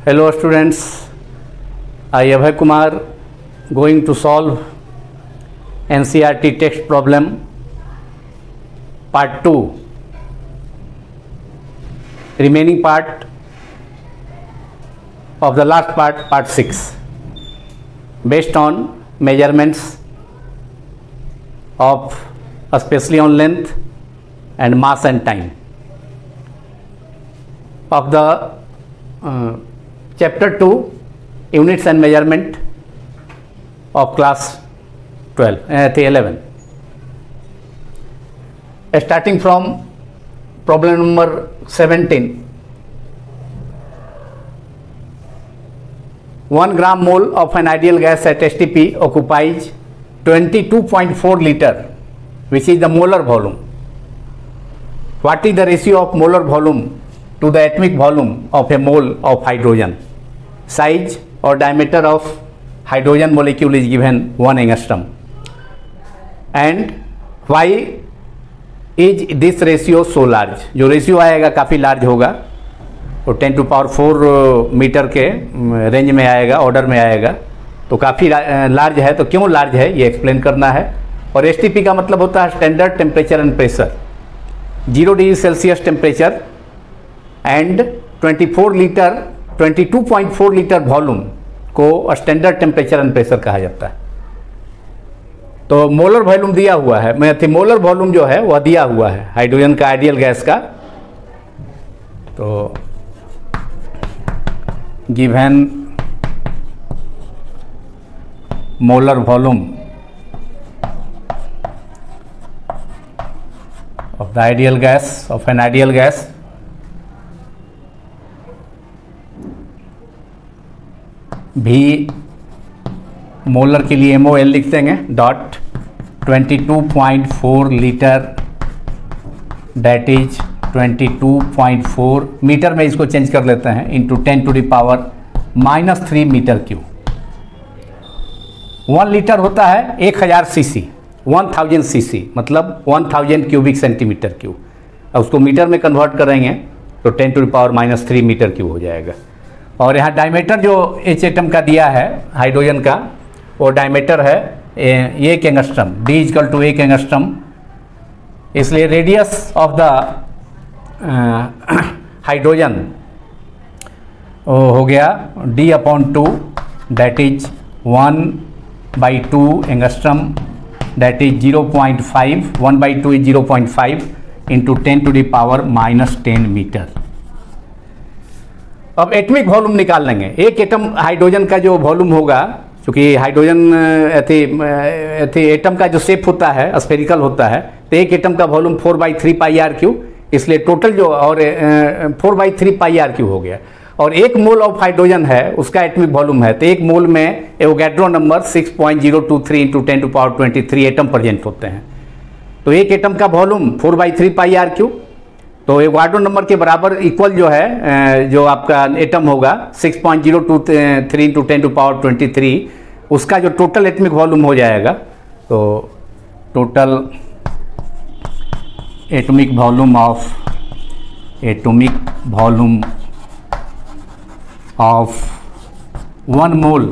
Hello students, I Abhay Kumar going to solve NCERT text problem part 2, remaining part of the last part 6, based on measurements of especially on length and mass and time of the chapter 2 units and measurement of class 11, starting from problem number 17. 1 gram mole of an ideal gas at STP occupies 22.4 liter, which is the molar volume. What is the ratio of molar volume to the atomic volume of a mole of hydrogen? Size or diameter of hydrogen molecule is given 1 angstrom. And why is this ratio so large? जो ratio आएगा काफ़ी large होगा और 10 to power 4 metre के range में आएगा, order में आएगा, तो काफ़ी लार्ज है. तो क्यों लार्ज है ये एक्सप्लेन करना है. और एसटीपी का मतलब होता है standard temperature and pressure. 0 degree Celsius temperature and 22.4 litre volume को स्टैंडर्ड टेम्परेचर एंड प्रेशर कहा जाता है. तो मोलर वॉल्यूम दिया हुआ है, मोलर वॉल्यूम जो है वह दिया हुआ है हाइड्रोजन का, आइडियल गैस का. तो given molar volume of the ideal gas, of an ideal gas, भी मोलर के लिए MOL लिख देंगे dot 22.4 litre, that is 22.4 metre में इसको चेंज कर लेते हैं into 10 to the power -3 metre cube. 1 litre होता है 1000 सीसी, 1000 सीसी मतलब 1000 क्यूबिक सेंटीमीटर क्यूब. अब उसको मीटर में कन्वर्ट करेंगे तो 10 to the power -3 metre cube हो जाएगा. और यहाँ डायमीटर जो एच एटम का दिया है हाइड्रोजन का, वो डायमीटर है 1 एंगस्ट्रम, D = 1 एंगस्ट्रम. इसलिए रेडियस ऑफ द हाइड्रोजन हो गया D/2, that is 1/2 angstrom, that is 0.5, 1/2 is 0.5 into 10 to the power -10 metre. अब एटमिक वॉल्यूम निकाल लेंगे. एक एटम हाइड्रोजन का जो वॉल्यूम होगा, क्योंकि हाइड्रोजन एटम का जो शेप होता है स्फेरिकल होता है, तो एक एटम का वॉल्यूम 4/3 πr3, इसलिए टोटल जो और 4/3 πr3 हो गया. और 1 मोल ऑफ हाइड्रोजन है उसका एटमिक वॉल्यूम है, तो 1 मोल में Avogadro number 6.023 into 10 to power 23 atom present होते हैं. तो एक एटम का वॉल्यूम 4/3 πr3, तो एवोगैड्रो नंबर के बराबर इक्वल जो है जो आपका एटम होगा 6.023 इंटू 10 to power 23, उसका जो टोटल एटमिक वॉल्यूम हो जाएगा. तो total atomic volume of 1 mole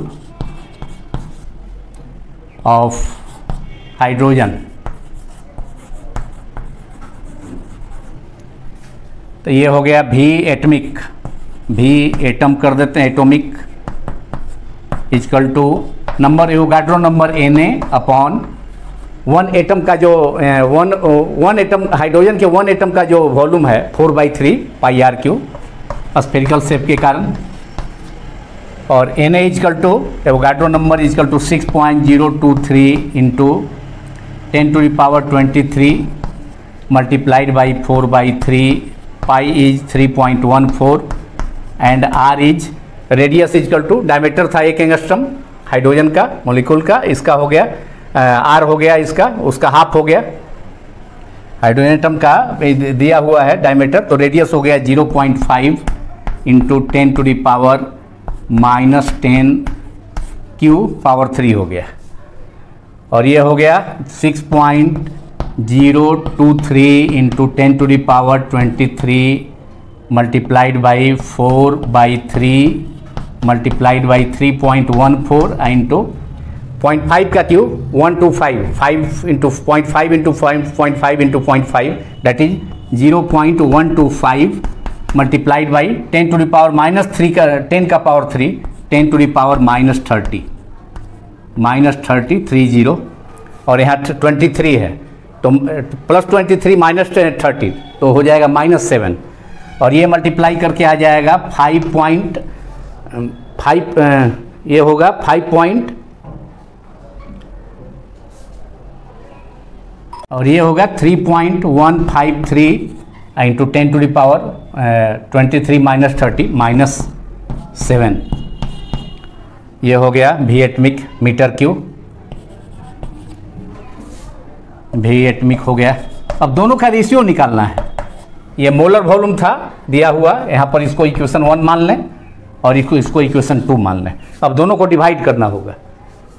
of hydrogen, तो ये हो गया V एटमिक, V एटम कर देते हैं atomic, equal to number Avogadro number Na/1 atom का जो 1 एटम हाइड्रोजन के 1 एटम का जो वॉल्यूम है 4/3 πr3 स्फेरिकल शेप के कारण. और Na equal to Avogadro number equal to 6.023 into 10 to the power 23 multiplied by 4/3, pi is 3.14 and R is radius equal to diameter था 1 एंगस्ट्रम हाइड्रोजन का molecule का, इसका हो गया R हो गया, इसका उसका हाफ हो गया. हाइड्रोजन एटम का दिया हुआ है डायमीटर, तो रेडियस हो गया 0.5 into 10 to the power -10 cube power 3 हो गया. और ये हो गया 6.023 into 10 to the power 23 multiplied by 4/3 multiplied by 3.14 into 0.5 का cube 1 to 5 5 into 0.5 into 0.5 into 0.5 that is 0.125 multiplied by 10 to the power -3 का 10 का पावर 3 10 टू द पावर -30 -30 और यहाँ 23 है तो +23 -30 तो हो जाएगा -7 और ये मल्टीप्लाई करके आ जाएगा 5.5 ये होगा 5 और ये होगा 3.153 इंटू 10 टू द पावर 23 -30 -7 ये हो गया भी एटमिक मीटर क्यूब भी एटमिक हो गया। अब दोनों का रेशियो निकालना है। ये मोलर वॉल्यूम था दिया हुआ, यहाँ पर इसको इक्वेशन 1 मान लें और इसको इक्वेशन 2 मान लें। अब दोनों को डिवाइड करना होगा।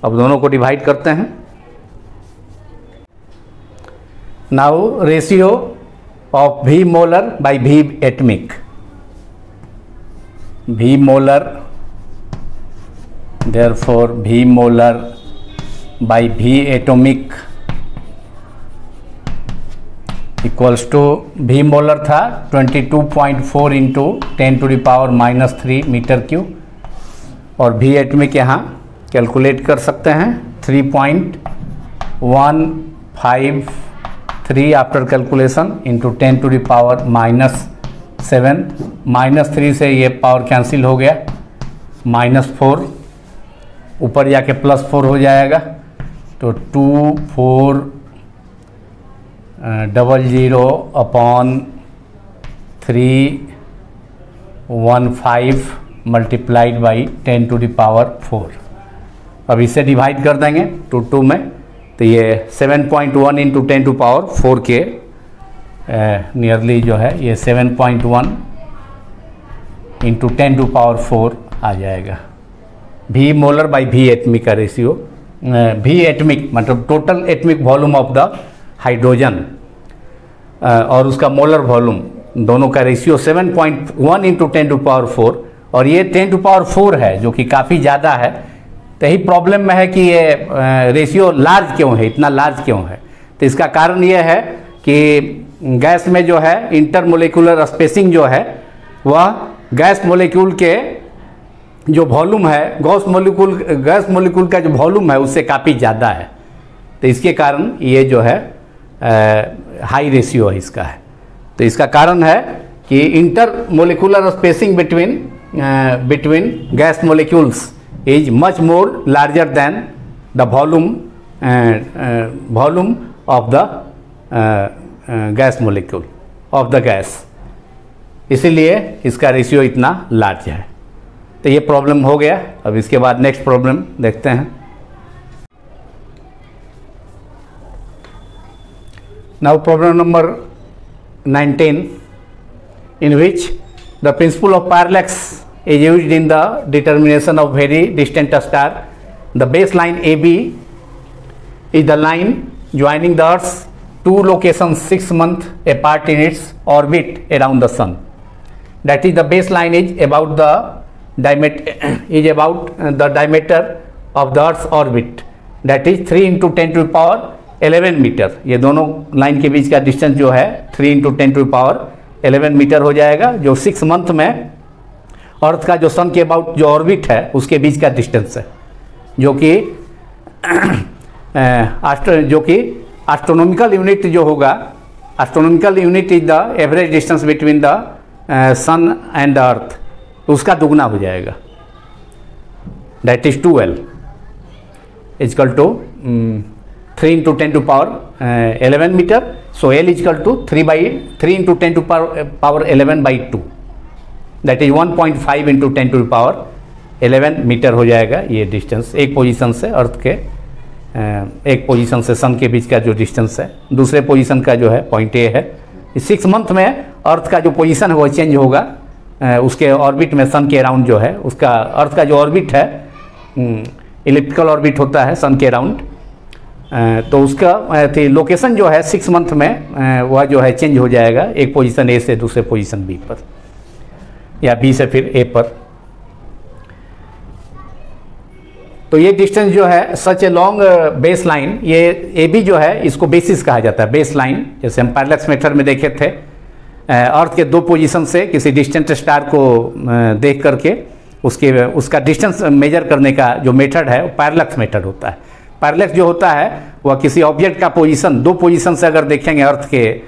अब दोनों को डिवाइड करते हैं। Now ratio of V molar by V atomic. V molar therefore V molar by V atomic equals to V molar था 22.4 into 10 to the power -3 metre cube और V एटमिक यहाँ कैलकुलेट कर सकते हैं 3.153 after calculation into 10 to the power -7 -3 से ये power cancel हो गया -4 ऊपर जाके +4 हो जाएगा तो 2400 upon 315 multiplied by 10 to the power 4। अब इसे डिवाइड कर देंगे 2 में तो ये 7.1 इंटू 10 टू पावर 4 के नियरली जो है ये 7.1 इंटू 10 टू पावर 4 आ जाएगा। V molar by V atomic का रेशियो V एटमिक मतलब total atomic volume of the hydrogen और उसका मोलर वॉल्यूम दोनों का रेशियो 7.1 इंटू 10 टू पावर 4 और ये 10 टू पावर 4 है जो कि काफ़ी ज़्यादा है। तो यही प्रॉब्लम में है कि ये रेशियो लार्ज क्यों है, इतना लार्ज क्यों है। तो इसका कारण ये है कि गैस में जो है इंटरमोलिकुलर स्पेसिंग जो है वह गैस मोलिक्यूल के जो वॉल्यूम है गैस मोलिक्यूल का जो वॉल्यूम है उससे काफ़ी ज़्यादा है। तो इसके कारण ये जो है हाई रेशियो है इसका है। तो इसका कारण है कि intermolecular spacing between gas molecules is much more larger than the volume of the gas molecule of the gas, इसीलिए इसका रेशियो इतना लार्ज है। तो ये प्रॉब्लम हो गया। अब इसके बाद नेक्स्ट प्रॉब्लम देखते हैं। Now problem number 19 in which the principle of parallax is used in the determination of very distant star. The baseline AB is the line joining the Earth's two locations 6 months apart in its orbit around the Sun. That is, the baseline is about the diameter of the Earth's orbit. That is 3 into 10 to the power 11 metre. ये दोनों line के बीच का distance जो है 3 into 10 to the power 11 metre हो जाएगा, जो 6 month में अर्थ का जो सन के अबाउट जो ऑर्बिट है उसके बीच का डिस्टेंस है, जो कि एस्ट्रोनॉमिकल यूनिट जो होगा, astronomical unit is the average distance between the sun and the earth, उसका दुगना हो जाएगा। That is 2L equal to 3 into 10 to power 11 metre. So L equal to 3 into 10 to power 11 by 2, that is 1.5 into 10 to power 11 metre हो जाएगा ये distance. एक position से अर्थ के एक पोजीशन से सन के बीच का जो डिस्टेंस है, दूसरे पोजीशन का जो है पॉइंट ए है। 6 मंथ में अर्थ का जो पोजीशन है वो चेंज होगा, उसके ऑर्बिट में सन के अराउंड जो है उसका अर्थ का जो ऑर्बिट है इलिप्टिकल ऑर्बिट होता है सन के अराउंड, तो उसका लोकेशन जो है 6 मंथ में वह जो है चेंज हो जाएगा, एक पोजीशन ए से दूसरे पोजीशन बी पर या बी से फिर ए पर। तो ये डिस्टेंस जो है सच ए लॉन्ग बेस लाइन, ये ए बी जो है इसको बेसिस कहा जाता है, बेस लाइन। जैसे हम पैरेलैक्स मेथड में देखे थे, अर्थ के दो पोजीशन से किसी डिस्टेंट स्टार को देख करके उसका डिस्टेंस मेजर करने का जो मेथड है वो पैरेलैक्स मेथड होता है। पैरेलैक्स जो होता है वह किसी ऑब्जेक्ट का पोजीशन, दो पोजीशन से अगर देखेंगे अर्थ के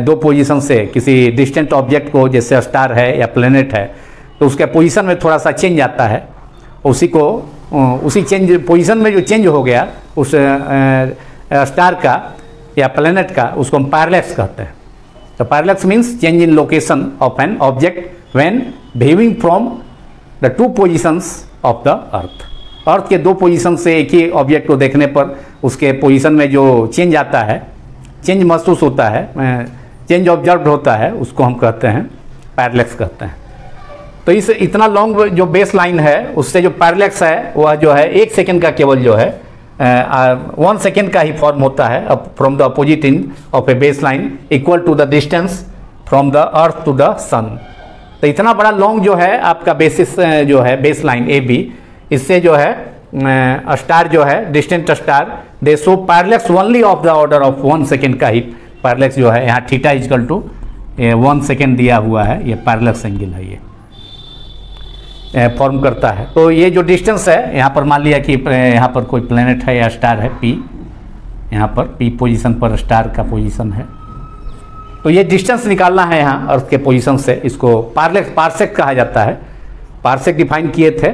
दो पोजीशन से किसी डिस्टेंट ऑब्जेक्ट को, जैसे स्टार है या प्लेनेट है, तो उसके पोजीशन में थोड़ा सा चेंज आता है, उसी चेंज पोजीशन में जो चेंज हो गया उस स्टार का या प्लेनेट का, उसको हम पैरेलैक्स कहते हैं। तो parallax means change in location of an object when viewing from the two positions of the earth. Earth के दो पोजीशन से एक ही ऑब्जेक्ट को देखने पर उसके पोजीशन में जो चेंज आता है, चेंज महसूस होता है, चेंज ऑब्जर्व होता है, उसको हम कहते हैं पैरेलैक्स कहते हैं। तो इस इतना लॉन्ग जो बेस लाइन है उससे जो पैरेलैक्स है वह जो है 1 सेकेंड का केवल जो है 1 सेकेंड का ही फॉर्म होता है from the opposite end of a base line equal to the distance from the earth to the sun. तो इतना बड़ा लॉन्ग जो है आपका बेसिस जो है बेस लाइन ए बी, इससे जो है स्टार जो है distant star they show parallax only of the order of 1 second का ही पैरेलैक्स जो है। यहाँ थीटा इक्वल टू 1 सेकेंड दिया हुआ है, ये पैरेलैक्स एंगल है, ये फॉर्म करता है। तो ये जो डिस्टेंस है, यहाँ पर मान लिया कि यहाँ पर कोई प्लेनेट है या स्टार है पी, यहाँ पर पी पोजीशन पर स्टार का पोजीशन है, तो ये डिस्टेंस निकालना है यहाँ अर्थ के पोजीशन से। इसको पार्सेक कहा जाता है, पार्सेक डिफाइन किए थे।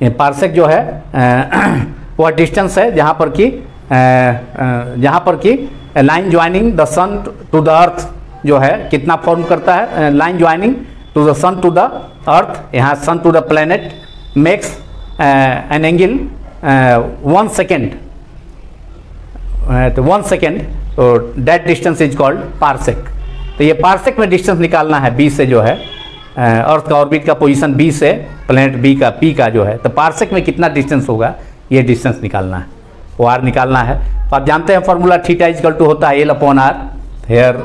ये पार्सेक जो है वह डिस्टेंस है जहाँ पर कि line joining the sun to the earth जो है कितना फॉर्म करता है, line joining to the sun to the earth, यहाँ sun to the planet makes an angle 1 second, तो 1 सेकेंड, तो that distance is called parsec. तो ये पार्सेक में डिस्टेंस निकालना है बी से जो है अर्थ का ऑर्बिट का पोजीशन बी से प्लेनेट बी का पी का जो है, तो पार्सेक में कितना डिस्टेंस होगा ये डिस्टेंस निकालना है, वो आर निकालना है। तो आप जानते हैं फॉर्मूला थीटा इक्वल टू होता है L/R। हेयर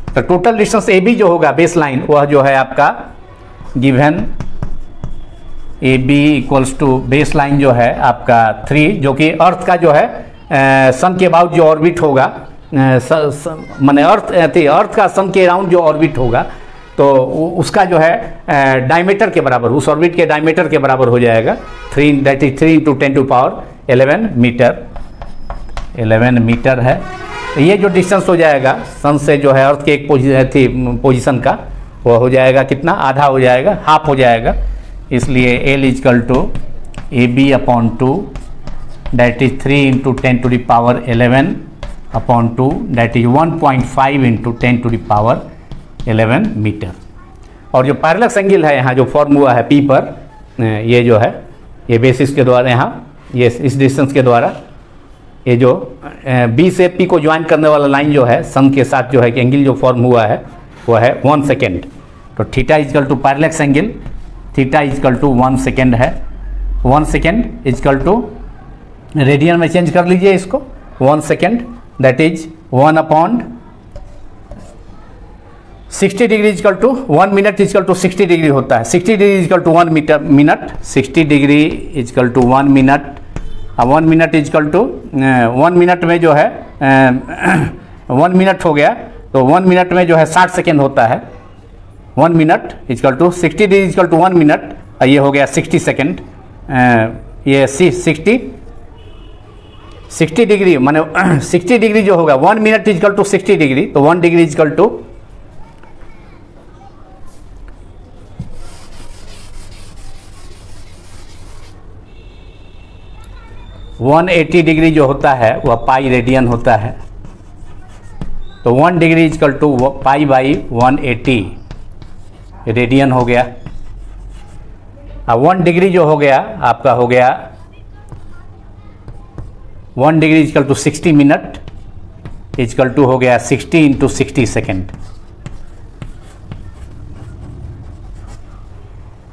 तो टोटल डिस्टेंस ए बी जो होगा बेस लाइन, वह जो है आपका given A B equals to base line जो है आपका 3, जो कि अर्थ का जो है सन के अबाउट जो ऑर्बिट होगा, माने अर्थ का सन के अराउंड जो ऑर्बिट होगा, तो उसका जो है डायमीटर के बराबर, उस ऑर्बिट के डायमीटर के बराबर हो जाएगा 3, दैट इज 3 × 10⁻11 मीटर, 11 मीटर है। तो ये जो डिस्टेंस हो जाएगा सन से जो है अर्थ के एक पोजीशन का, वो हो जाएगा कितना, आधा हो जाएगा, हाफ हो जाएगा। इसलिए L = AB/2 that is 3 × 10⁻11/2 that is 1.5 × 10⁻11 metre. और जो पैरेलैक्स एंगल है यहाँ जो फॉर्म हुआ है P पर, ये जो है ये बेसिस के द्वारा यहाँ ये इस डिस्टेंस के द्वारा ये जो B से P को ज्वाइन करने वाला लाइन जो है सन के साथ जो है कि एंगल जो फॉर्म हुआ है वो है 1 सेकेंड। तो theta equal to parallax angle, theta equal to 1 second है। 1 सेकेंड इक्वल टू रेडियन में चेंज कर लीजिए इसको, 1 second that is 1/60 degree equal to 1 minute equal to 60 degree होता है। 60 degree equal to 1 minute, 60 degree equal to 1 minute. 1 minute equal to 1 minute में जो है 1 मिनट हो गया, तो 1 मिनट में जो है 60 सेकेंड होता है। 1 minute equal to 60 degree equal to 1 minute, ये हो गया 60 सेकेंड। ये 60 डिग्री माने 60 डिग्री जो होगा 1 मिनट इक्वल टू 60 डिग्री, तो 1 डिग्री इक्वल टू 180 डिग्री जो होता है वह पाई रेडियन होता है। तो 1 डिग्री इक्वल टू π/180 रेडियन हो गया। अब 1 डिग्री जो हो गया आपका हो गया 1 degree equal to 60 minute equal to हो गया 60 × 60 सेकेंड।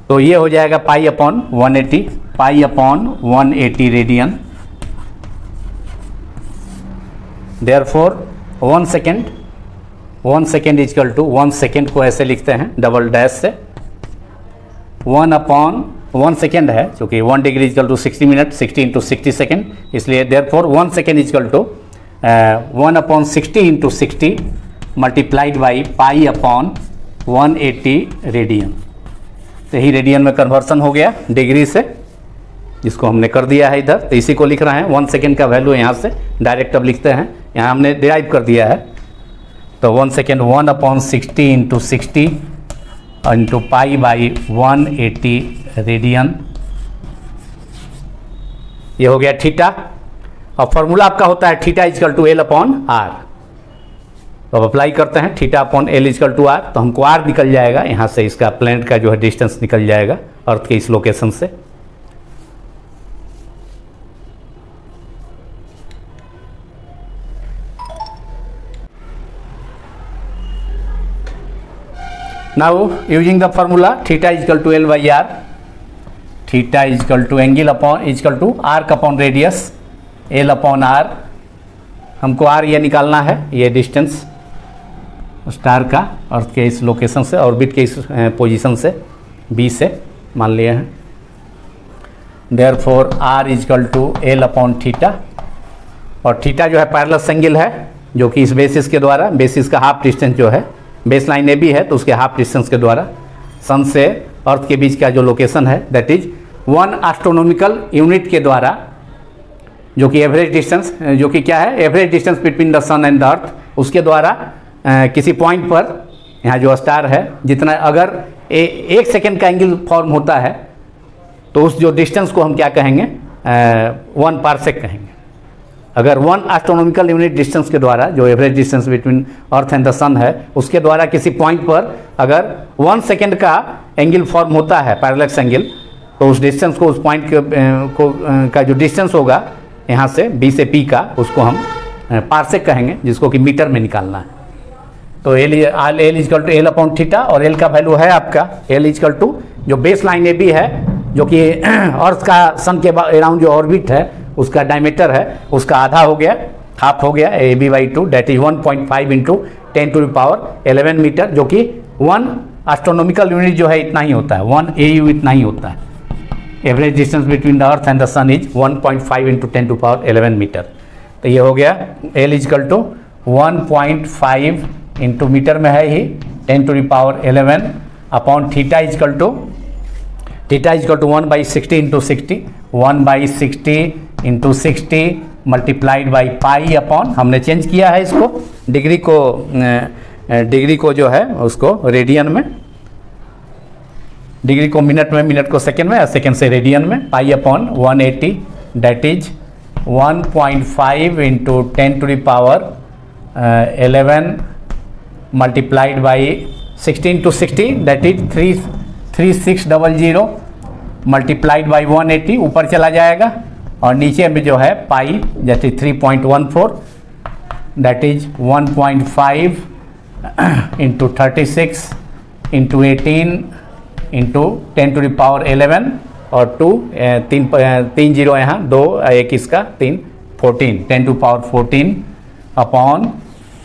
तो ये हो जाएगा π/180, π/180 radian. Therefore 1 second equal to 1 second को ऐसे लिखते हैं डबल डैश से, 1 सेकेंड है, क्योंकि 1 degree equal to 60 minute, 60 into 60 second, इसलिए therefore 1 second equal to 1/60 into 60 multiplied by pi upon 180 radian. तो यही रेडियन में कन्वर्सन हो गया डिग्री से, जिसको हमने कर दिया है इधर। तो इसी को लिख रहे हैं 1 सेकेंड का वैल्यू यहाँ से डायरेक्ट अब लिखते हैं, यहाँ हमने डिराइव कर दिया है। तो 1 second 1/60 into 60 into pi by 180 radian, ये हो गया थीटा। और फॉर्मूला आपका होता है theta equal to L upon R। तो अब अप्लाई करते हैं theta upon L equal to R, तो हमको R निकल जाएगा यहाँ से, इसका प्लैनेट का जो है डिस्टेंस निकल जाएगा अर्थ के इस लोकेशन से। Now using the formula theta equal to L by R, theta equal to angle upon equal to arc upon radius L upon R। हमको R ये निकालना है, ये डिस्टेंस स्टार का अर्थ के इस लोकेशन से, ऑर्बिट के इस पोजीशन से B से मान लिए हैं। Therefore R equal to L upon theta, और थीटा जो है पैरेलल एंगल है, जो कि इस बेसिस के द्वारा, बेसिस का हाफ डिस्टेंस जो है, बेस लाइन AB है तो उसके हाफ डिस्टेंस के द्वारा सन से अर्थ के बीच का जो लोकेशन है दैट इज 1 एस्ट्रोनॉमिकल यूनिट के द्वारा, जो कि एवरेज डिस्टेंस, जो कि क्या है average distance between the sun and the earth, उसके द्वारा किसी पॉइंट पर यहाँ जो स्टार है जितना अगर 1 सेकेंड का एंगल फॉर्म होता है तो उस जो डिस्टेंस को हम क्या कहेंगे 1 पार्सेक कहेंगे। अगर 1 एस्ट्रोनॉमिकल यूनिट डिस्टेंस के द्वारा, जो average distance between earth and the sun है, उसके द्वारा किसी पॉइंट पर अगर 1 सेकेंड का एंगल फॉर्म होता है पैरेलल एंगल, तो उस डिस्टेंस को, उस पॉइंट का जो डिस्टेंस होगा यहाँ से B से P का, उसको हम पार्सेक कहेंगे, जिसको कि मीटर में निकालना है। तो L equal to L upon theta, और L का वैल्यू है आपका L इजकल टू जो बेस लाइन AB है, जो कि अर्थ का सन के अराउंड जो ऑर्बिट है उसका डायमीटर है, उसका आधा हो गया, हाफ हो गया AB/2, that is 1.5 into 10 to the power 11 metre, जो कि 1 एस्ट्रोनॉमिकल यूनिट जो है इतना ही होता है, 1 AU इतना ही होता है। Average distance between the earth and the sun is 1.5 into 10 to power 11 metre. तो ये हो गया L equal to 1.5 into metre में है ही 10 to the power 11 upon theta equal to 1/60 into 60, 1/60 into 60 multiplied by pi upon, हमने change किया है इसको डिग्री को जो है उसको रेडियन में, डिग्री को मिनट में, मिनट को सेकेंड में, सेकेंड से रेडियन में, pi upon 180 that is 1.5 into 10 to the power 11 multiplied by 16 to 60 that is 3600 multiplied by 180, ऊपर चला जाएगा, और नीचे में जो है पाई जैसे 3.14 that is 1.5 into 36 into 18 into 10 to the power 11 और 2 तीन जीरो यहाँ, 2 1 इसका 3 14 10 टू पावर 14 अपॉन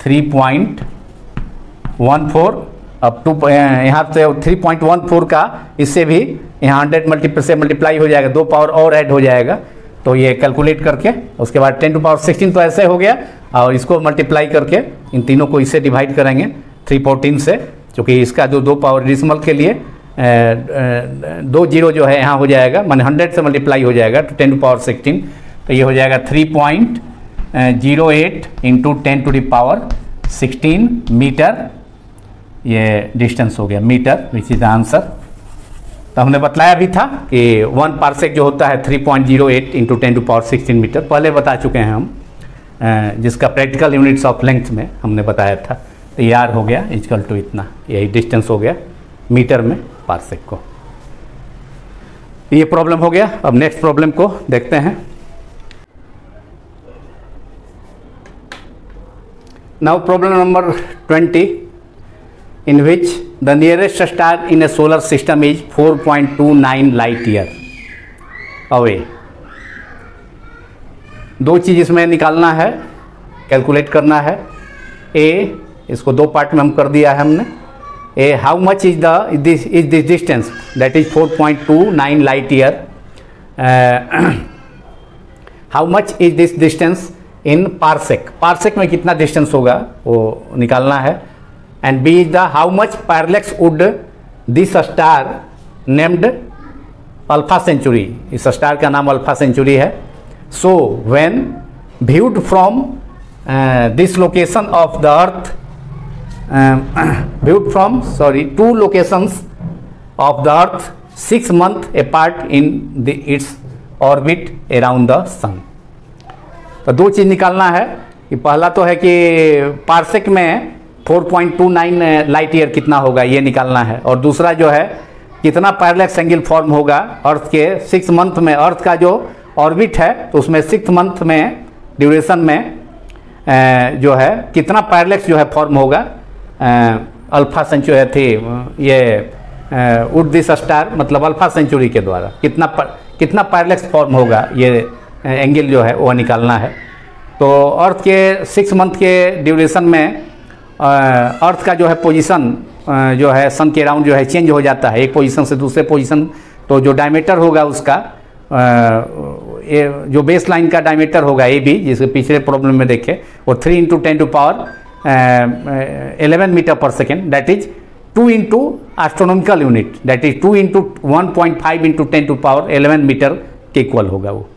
3.14। अब 2 यहाँ से 3.14 का इससे भी यहाँ 100 से मल्टीप्लाई हो जाएगा, 2 पावर और ऐड हो जाएगा, तो ये कैलकुलेट करके उसके बाद 10 टू पावर 16 तो ऐसे हो गया, और इसको मल्टीप्लाई करके इन तीनों को इससे डिवाइड करेंगे 314 से, क्योंकि इसका जो 2 पावर डिसिमल के लिए 2 जीरो जो है यहाँ हो जाएगा, माने 100 से मल्टीप्लाई हो जाएगा तो 10 टू पावर 16, तो ये हो जाएगा 3.08 into 10 to the power 16 metre, ये डिस्टेंस हो गया metre, which is the answer. तो हमने बतलाया भी था कि 1 पार्सेक जो होता है 3.08 इंटू 10 टू पावर 16 मीटर, पहले बता चुके हैं हम, जिसका प्रैक्टिकल यूनिट्स ऑफ लेंथ में हमने बताया था। तो ये R हो गया इक्वल टू इतना, यही डिस्टेंस हो गया मीटर में पार्सेक को। ये प्रॉब्लम हो गया। अब नेक्स्ट प्रॉब्लम को देखते हैं। Now problem number 20, in which the nearest star in a solar system is 4.29 light year away। 2 चीज़ इसमें निकालना है, कैलकुलेट करना है। A, इसको 2 पार्ट में हम कर दिया है हमने, how much is this distance, that is 4.29 light year, how much is this distance in parsec, parsec में कितना डिस्टेंस होगा वो निकालना है। And B is the how much parallax would this star named Alpha Centauri, इस star का नाम Alpha Centauri है। So when viewed from this location of the earth, viewed from two locations of the earth 6 months apart in its orbit around the sun। तो दो चीज़ निकालना है कि पहला तो है कि पारसेक में 4.29 लाइट ईयर कितना होगा ये निकालना है, और दूसरा जो है कितना पैरेलैक्स एंगल फॉर्म होगा अर्थ के 6 मंथ में, अर्थ का जो ऑर्बिट है तो उसमें 6 मंथ में ड्यूरेशन में जो है कितना पैरेलैक्स जो है फॉर्म होगा अल्फा सेंचुरी थी ये वुड दिस स्टार, मतलब अल्फा सेंचुरी के द्वारा कितना पैरेलैक्स फॉर्म होगा ये एंगल जो है वो निकालना है। तो अर्थ के 6 मंथ के ड्यूरेशन में अर्थ का जो है पोजीशन जो है सन के अराउंड जो है चेंज हो जाता है एक पोजीशन से दूसरे पोजीशन। तो जो डायमीटर होगा उसका ये जो बेस लाइन का डायमीटर होगा ए बी, जिसके पिछले प्रॉब्लम में देखे, वो 3 × 10⁻11 मीटर पर second, that is 2 into astronomical unit, that is 2 × 1.5 × 10⁻11 metre के इक्वल होगा वो।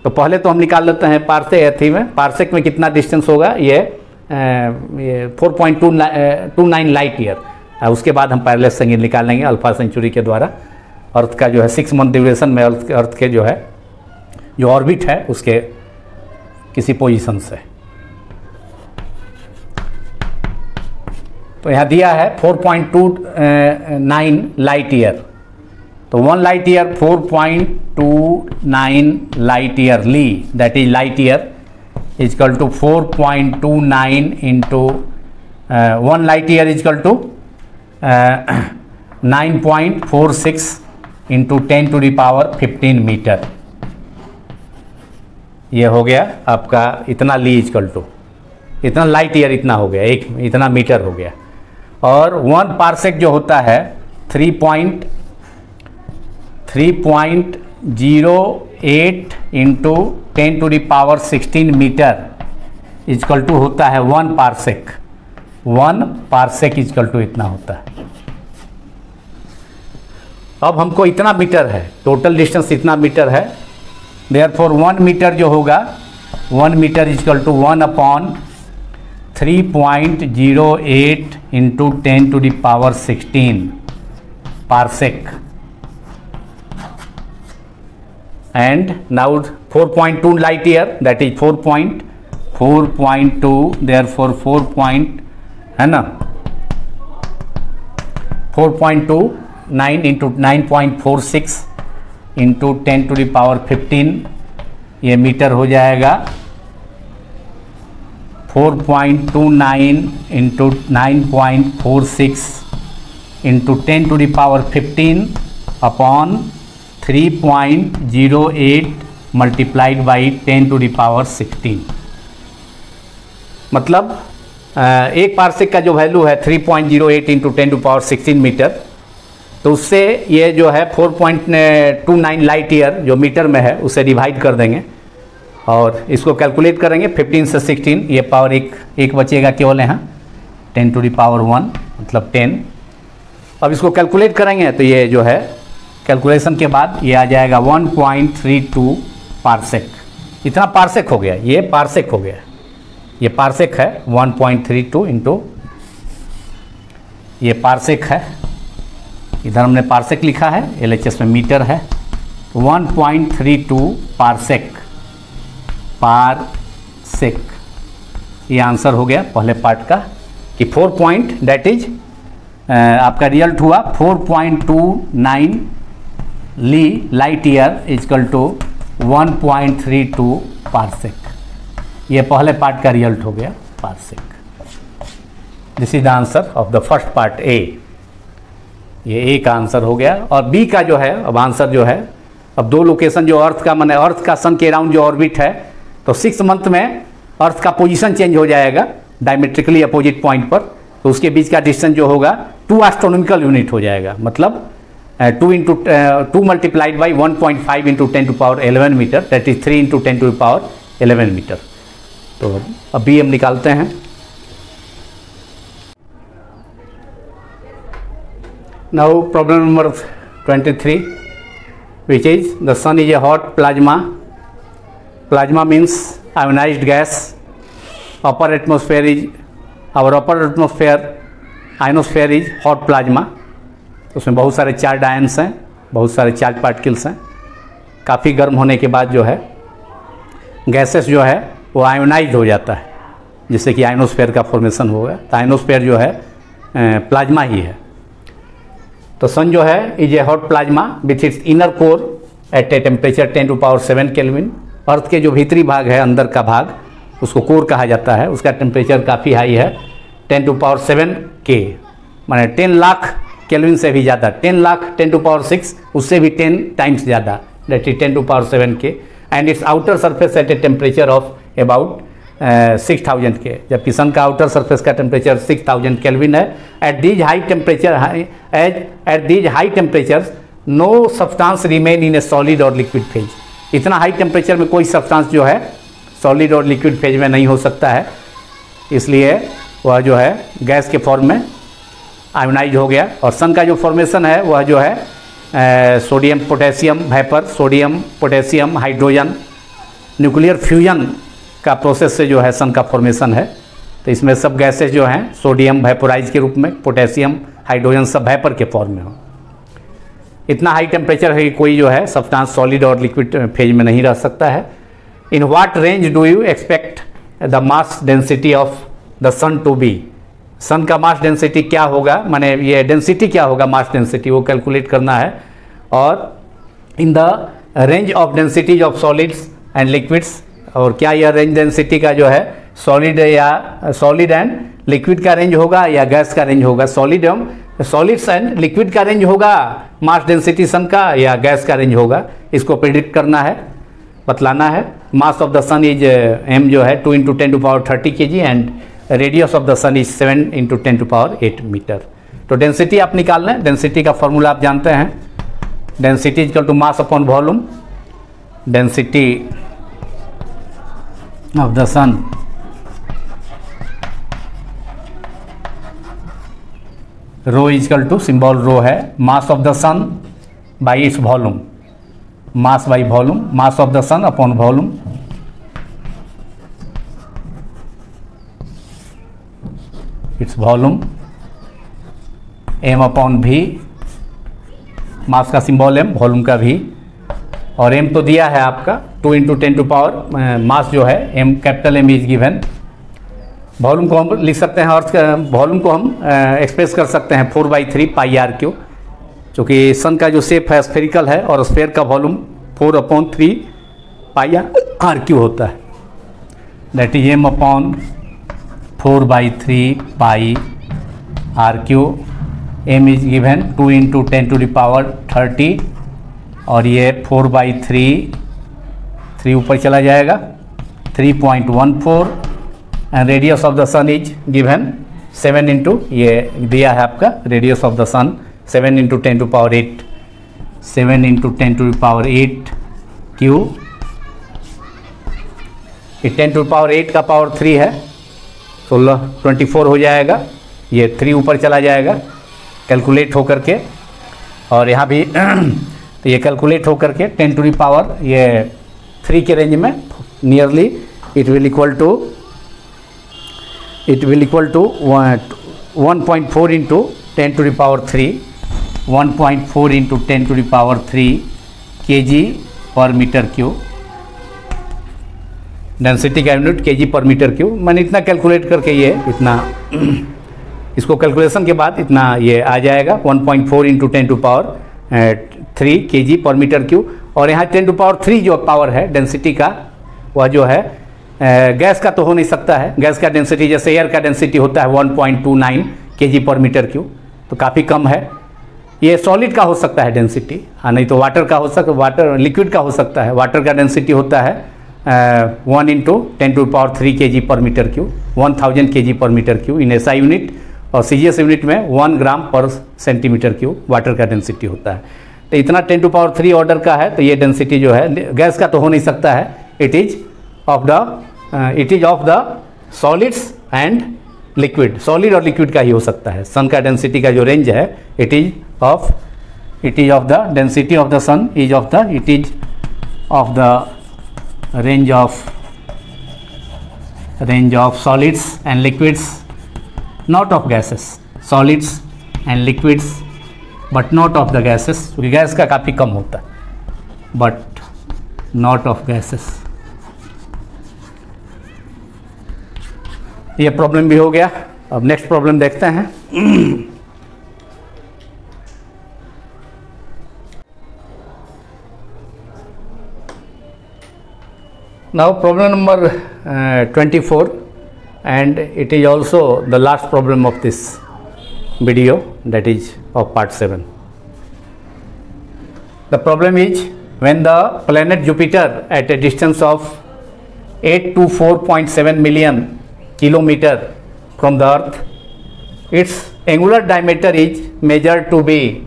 तो पहले तो हम निकाल लेते हैं पारसेक में कितना डिस्टेंस होगा ये 4.29 लाइट ईयर। उसके बाद हम पैरेलैक्स एंगल निकालेंगे अल्फा सेंचुरी के द्वारा। अर्थ का जो है 6 मंथ ड्यूरेशन में अर्थ के जो है जो ऑर्बिट है उसके किसी पोजीशन से। तो यहाँ दिया है 4.29 लाइट ईयर, तो 1 लाइट ईयर 4.29 लाइट ईयर ली, that is light year is equal to 4.29 into 1 light year is equal to 9.46 into 10⁻15 metre. ये हो गया आपका इतना ली इक्वल टू इतना लाइट ईयर, इतना हो गया, एक इतना मीटर हो गया। और 1 पारसेक जो होता है 3.08 इंटू 10⁻16 मीटर इक्वल टू होता है 1 पारसेक। 1 पारसेक इक्वल टू इतना होता है। अब हमको इतना मीटर है, टोटल डिस्टेंस इतना मीटर है, देयरफॉर 1 मीटर जो होगा 1 metre equal to 1/3.08 into 10⁻16 parsec. And now 4.2 light year, that is 4.2, therefore 4 है ना 4.29 इंटू 9.46 इंटू 10⁻15 ये मीटर हो जाएगा। 4.29 into 9.46 into 10⁻15 upon 3.08 multiplied by 10⁻16। मतलब एक पारसेक का जो वैल्यू है 3.08 इंटू 10⁻16 मीटर, तो उससे ये जो है 4.29 लाइट ईयर जो मीटर में है उसे डिवाइड कर देंगे और इसको कैलकुलेट करेंगे 15 से 16, ये पावर एक बचेगा केवल यहाँ 10⁻1 मतलब 10। अब इसको कैलकुलेट करेंगे तो ये जो है कैलकुलेशन के बाद ये आ जाएगा 1.32 पारसेक। इतना पारसेक हो गया, ये पारसेक हो गया, ये पारसेक है 1.32 इंटू ये पारसेक है, इधर हमने पारसेक लिखा है, LHS में मीटर है, 1.32 पारसेक ये आंसर हो गया पहले पार्ट का कि 4 पॉइंट दैट इज आपका रिजल्ट हुआ 4.29 ली light year equal to 1.32 parsec. ये पहले पार्ट का रिजल्ट हो गया parsec. This is the answer of the first part A. ये ए का आंसर हो गया। और बी का जो है अब आंसर जो है, अब दो लोकेशन जो अर्थ का माने अर्थ का सन के अराउंड जो ऑर्बिट है, तो 6 मंथ में अर्थ का पोजीशन चेंज हो जाएगा डायमेट्रिकली अपोजिट पॉइंट पर, तो उसके बीच का डिस्टेंस जो होगा 2 एस्ट्रोनॉमिकल यूनिट हो जाएगा, मतलब 2 multiplied by 1.5 into 10⁻11 metre, that is 3 into 10⁻11 metre. तो अभी हम निकालते हैं। Now problem number 23, which is the sun is a hot plasma. Plasma means ionized gas. Upper atmosphere is, our upper atmosphere ionosphere is hot plasma. उसमें बहुत सारे charge ions हैं, बहुत सारे चार्ज पार्टिकल्स हैं। काफ़ी गर्म होने के बाद जो है गैसेस जो है वो आयोनाइज हो जाता है, जिससे कि आयनोस्फेयर का फॉर्मेशन होगा। तो आयनोस्फेयर जो है प्लाज्मा ही है। तो सन जो है is a hot plasma with its inner core at a temperature 10⁻7 kelvin. Earth के जो भीतरी भाग है, अंदर का भाग, उसको कोर कहा जाता है। उसका टेम्परेचर काफ़ी हाई है, 10⁻7 के, माने 10 लाख केल्विन से भी ज़्यादा, 10 लाख 10⁻6 उससे भी 10 टाइम्स ज़्यादा, that is 10⁻7 K. And its outer surface at a temperature of about 6000 K, जबकि सन का आउटर सरफेस का टेम्परेचर 6000 केल्विन है। At these high temperatures no substance remain in a solid और लिक्विड फेज। इतना high temperature में कोई substance जो है सॉलिड और लिक्विड फेज में नहीं हो सकता है, इसलिए वह जो है गैस के फॉर्म में आयोनाइज हो गया। और सन का जो फॉर्मेशन है वह जो है sodium potassium vapour, sodium potassium hydrogen nuclear fusion का प्रोसेस से जो है सन का फॉर्मेशन है। तो इसमें सब गैसेस जो हैं सोडियम वेपोराइज के रूप में, पोटेशियम हाइड्रोजन सब वेपर के फॉर्म में हो। इतना हाई टेम्परेचर है कि कोई जो है सब्सटेंस सॉलिड और लिक्विड फेज में नहीं रह सकता है। In what range do you expect the mass density of the sun to be? Sun का मास डेंसिटी क्या होगा, माने ये डेंसिटी क्या होगा, मास डेंसिटी, वो कैलकुलेट करना है। और in the range of densities of solids and liquids, और क्या यह रेंज डेंसिटी का जो है सॉलिड एंड लिक्विड का रेंज होगा या गैस का रेंज होगा? सॉलिड्स एंड लिक्विड का रेंज होगा मास डेंसिटी सन का, या गैस का रेंज होगा? इसको प्रिडिक्ट करना है, बतलाना है। Mass of the sun is m जो है 2 इंटू 10⁻30 kg and radius of the sun is 7 into 10⁸ metre. तो डेंसिटी आप निकाल लें। डेंसिटी का फॉर्मूला आप जानते हैं, density equal to mass upon volume. Density of the sun rho equal to, symbol rho है, mass of the sun by its volume, mass by volume, mass of the sun upon volume. Its volume m upon v, मास का symbol m, volume का v। और m तो दिया है आपका 2 into 10⁻, मास जो है m capital M is given. Volume को हम लिख सकते हैं, अर्थ का वॉल्यूम को हम एक्सप्रेस कर सकते हैं 4/3 πr/Q, क्योंकि सन का जो शेप है स्फेरिकल है और स्फेयर का वॉल्यूम 4/3 πr/Q होता है, that is m upon 4/3 πr/Q। m is given 2 इंटू 10⁻30 और ये 4/3, 3 ऊपर चला जाएगा, 3.14 and radius of the sun is given 7 into, ये दिया है आपका radius of the sun 7 into 10⁸, 7 into 10⁸ Q। ये 10⁸ का पावर 3 है, 16 24 हो जाएगा, ये 3 ऊपर चला जाएगा कैलकुलेट होकर के। और यहाँ भी तो ये कैलकुलेट होकर के 10⁻, ये 3 के रेंज में nearly it will equal to 1.4 into 10⁻3, 1.4 into 10⁻3 kg पर मीटर क्यूब। डेंसिटी का यूनिट kg पर मीटर क्यूब। मैंने इतना कैलकुलेट करके ये इतना इसको कैलकुलेशन के बाद इतना ये आ जाएगा 1.4 इंटू 10⁻3 kg पर मीटर क्यूब। और यहाँ 10⁻3 जो पावर है डेंसिटी का, वह जो है गैस का तो हो नहीं सकता है। गैस का डेंसिटी जैसे एयर का डेंसिटी होता है 1.29 kg पर मीटर क्यूब, तो काफ़ी कम है। ये सॉलिड का हो सकता है डेंसिटी, नहीं तो वाटर का हो सकता, वाटर लिक्विड का हो सकता है। वाटर का डेंसिटी होता है 1 इंटू 10⁻3 kg पर मीटर क्यूब, 1000 kg पर metre cube in SI unit. और CGS यूनिट में 1 ग्राम पर सेंटीमीटर क्यूब वाटर का डेंसिटी होता है। तो इतना 10⁻³ ऑर्डर का है, तो ये डेंसिटी जो है गैस का तो हो नहीं सकता है, it is of the solids and liquid, solid और लिक्विड का ही हो सकता है। सन का डेंसिटी का जो रेंज है it is of the density of the sun is of the range of solids and liquids, not of gases, solids and liquids but not of the gases, क्योंकि गैस का काफ़ी कम होता है, बट नॉट ऑफ गैसेस। ये problem भी हो गया। अब नेक्स्ट प्रॉब्लम देखते हैं। Now problem number 24 and it is also the last problem of this video, that is of part 7. The problem is when the planet Jupiter at a distance of 824.7 million kilometer from the Earth, its angular diameter is measured to be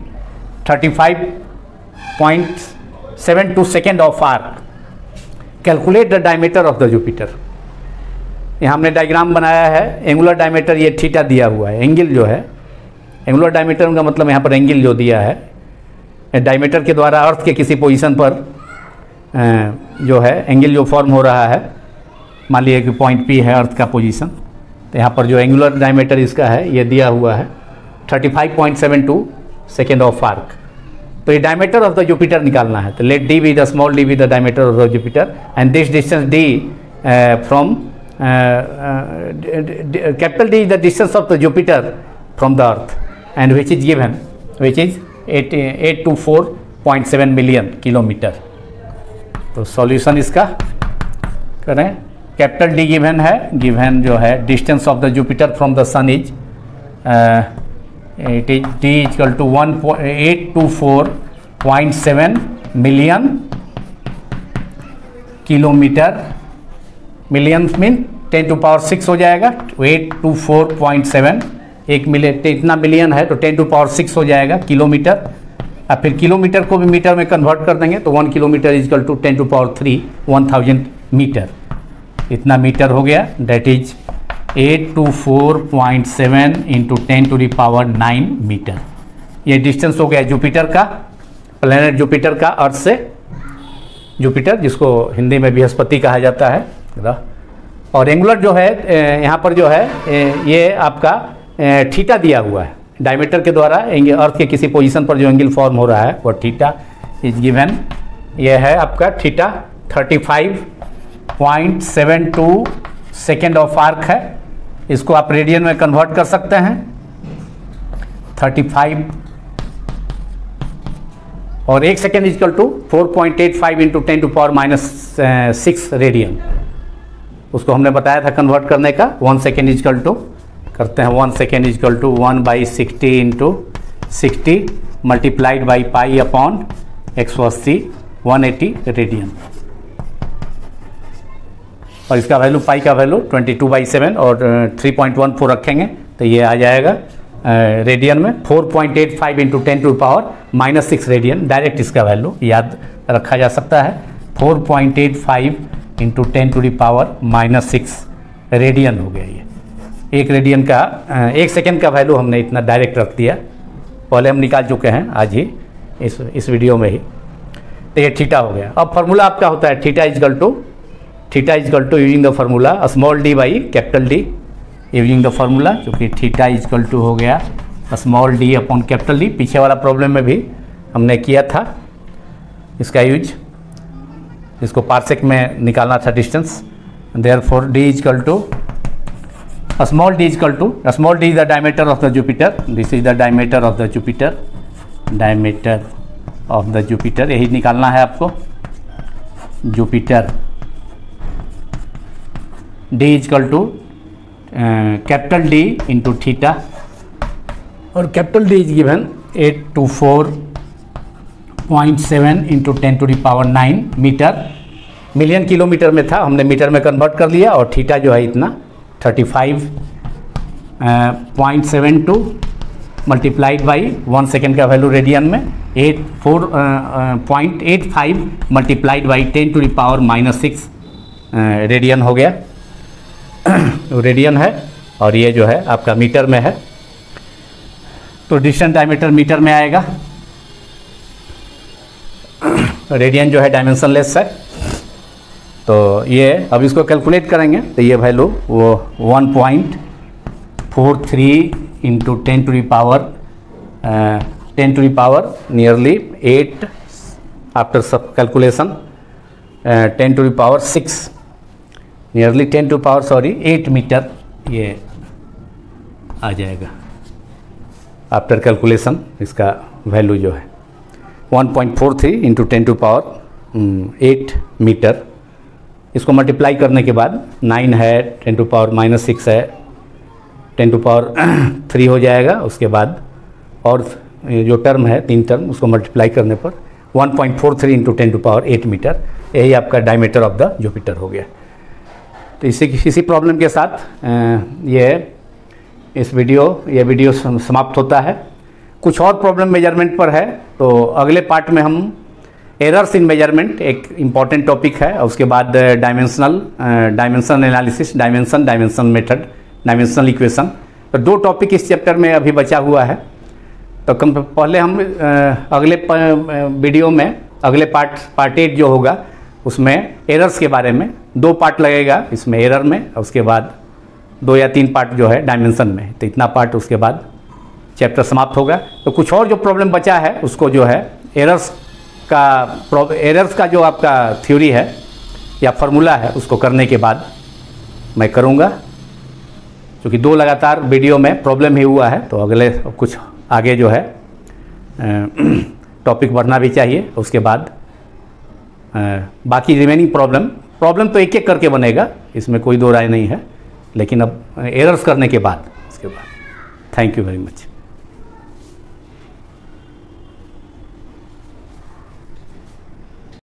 35.72 second of arc. Calculate the diameter of the Jupiter. यहाँ हमने diagram बनाया है। Angular diameter ये theta दिया हुआ है, angle जो है, एंगुलर डायमीटर का मतलब यहाँ पर एंगल जो दिया है, डायमीटर के द्वारा अर्थ के किसी पोजीशन पर जो है एंगल जो फॉर्म हो रहा है, मान लीजिए कि पॉइंट P है अर्थ का पोजीशन, तो यहाँ पर जो एंगुलर डायमीटर इसका है ये दिया हुआ है 35.72 सेकेंड ऑफ आर्क। तो ये डायमीटर ऑफ द जुपिटर निकालना है। तो let D be the small d be the diameter of the Jupiter and this distance D from capital D is the distance of the Jupiter from the Earth and which is given, which is 824.7 million kilometer। तो solution इसका करें। Capital D given है, given जो है distance of the Jupiter from the sun is it is D equal to 824.7 million kilometre, million mean 10⁶ हो जाएगा। 824.7 एक million, इतना मिलियन है तो 10⁶ हो जाएगा किलोमीटर। अब फिर किलोमीटर को भी मीटर में कन्वर्ट कर देंगे तो 1 kilometre is equal to 10⁻³ 1000 metre, इतना मीटर हो गया। That is 824.7 into 10⁹ metre. ये डिस्टेंस हो गया जुपिटर का, प्लैनेट जुपिटर का अर्थ से। जुपिटर जिसको हिंदी में बृहस्पति कहा जाता है। और एंगुलर जो है यहाँ पर जो है ये आपका थीटा दिया हुआ है, डायमीटर के द्वारा अर्थ के किसी पोजीशन पर जो एंगल फॉर्म हो रहा है वो थीटा इज गिवन। ये है आपका थीटा 35.72 सेकेंड ऑफ आर्क है। इसको आप रेडियन में कन्वर्ट कर सकते हैं। 35 और 1 second equal to 4.85 into 10⁻⁻6 radian. उसको हमने बताया था कन्वर्ट करने का। 1 सेकेंड इजकल टू करते हैं, 1 second equal to 1/60 into 60 multiplied by pi upon 180 180 radian. और इसका वैल्यू पाई का वैल्यू 22/7 और 3.14 रखेंगे तो ये आ जाएगा रेडियन में 4.85 इंटू 10⁻⁻6 रेडियन। डायरेक्ट इसका वैल्यू याद रखा जा सकता है। 4.85 इंटू 10⁻⁻6 रेडियन हो गया। ये एक रेडियन का 1 सेकेंड का वैल्यू हमने इतना डायरेक्ट रख दिया, पहले हम निकाल चुके हैं आज ही इस वीडियो में ही। तो ये थीटा हो गया। अब फार्मूला आपका होता है theta equal to using the formula small d by capital D, using the formula, क्योंकि थीटा इजकल टू हो गया small d upon capital D। पीछे वाला प्रॉब्लम में भी हमने किया था इसका यूज, इसको पार्सेक में निकालना था distance. Therefore d equal to small d equal to small d is the diameter of the Jupiter, this is the diameter of the Jupiter, diameter of the Jupiter यही निकालना है आपको। Jupiter d equal to capital D into theta, और capital D is given 824.7 into 10⁹ metre. Million kilometre में था, हमने metre में convert कर लिया। और थीटा जो है इतना 35 0.72 मल्टीप्लाइड बाई 1 सेकेंड का वैल्यू रेडियन में 0.85 मल्टीप्लाइड बाई 10⁻⁻6 रेडियन हो गया। रेडियन है और ये जो है आपका मीटर में है, तो डिस्टेंस डायमीटर मीटर में आएगा। रेडियन जो है डायमेंशनलेस है, तो ये अब इसको कैलकुलेट करेंगे तो ये वैल्यू वो 1.43 इंटू 10⁻⁸ नियरली 8 आफ्टर सब कैलकुलेशन 10⁻⁶ नियरली 8 मीटर ये आ जाएगा आफ्टर कैलकुलेशन। इसका वैल्यू जो है 1.43 इंटू 10⁻8 मीटर। इसको मल्टीप्लाई करने के बाद 9 है, 10⁻⁻6 है, 10⁻3 हो जाएगा। उसके बाद और जो टर्म है 3 टर्म उसको मल्टीप्लाई करने पर 1.43 इंटू 10⁻8 मीटर, यही आपका डायमीटर ऑफ द जुपिटर हो गया। तो इसी प्रॉब्लम के साथ ये वीडियो समाप्त होता है। कुछ और प्रॉब्लम मेजरमेंट पर है, तो अगले पार्ट में हम एरर्स इन मेजरमेंट एक इम्पॉर्टेंट टॉपिक है, और उसके बाद dimension analysis, dimension method, dimensional equation, तो 2 टॉपिक इस चैप्टर में अभी बचा हुआ है। तो पहले हम अगले वीडियो में अगले पार्ट 8 जो होगा उसमें एरर्स के बारे में 2 पार्ट लगेगा इसमें एरर में, और उसके बाद 2 या 3 पार्ट जो है डायमेंशन में। तो इतना पार्ट उसके बाद चैप्टर समाप्त होगा। तो कुछ और जो प्रॉब्लम बचा है उसको जो है एरर्स का जो आपका थ्योरी है या फार्मूला है उसको करने के बाद मैं करूँगा, क्योंकि 2 लगातार वीडियो में प्रॉब्लम ही हुआ है। तो अगले कुछ आगे जो है टॉपिक बढ़ना भी चाहिए। उसके बाद बाकी रिमेनिंग प्रॉब्लम तो एक एक करके बनेगा, इसमें कोई 2 राय नहीं है, लेकिन अब एरर्स करने के बाद उसके बाद। Thank you very much.